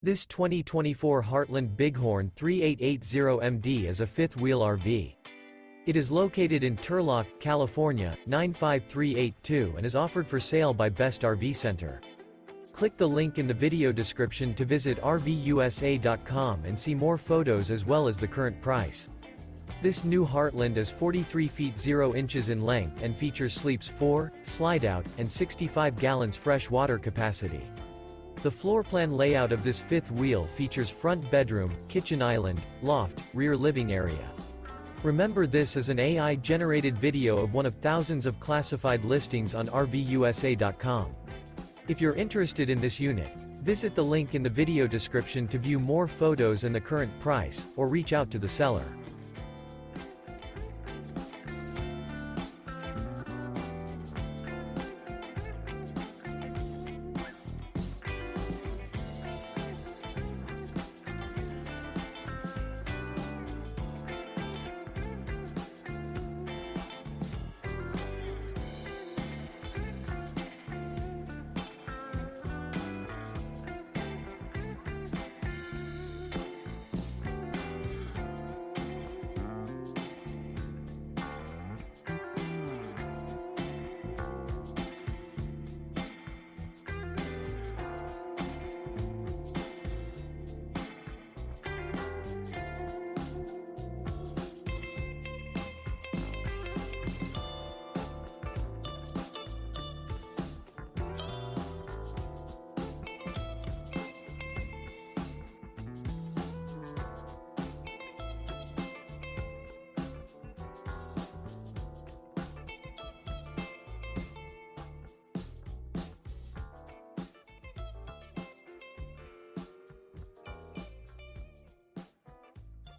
This 2024 Heartland Bighorn 3880MD is a fifth-wheel RV. It is located in Turlock, California, 95382 and is offered for sale by Best RV Center. Click the link in the video description to visit RVUSA.com and see more photos as well as the current price. This new Heartland is 43 feet 0 inches in length and features sleeps 4, slide-out, and 65 gallons fresh water capacity. The floor plan layout of this fifth wheel features front bedroom, kitchen island, loft, rear living area. Remember, this is an AI-generated video of one of thousands of classified listings on RVUSA.com. If you're interested in this unit, visit the link in the video description to view more photos and the current price, or reach out to the seller.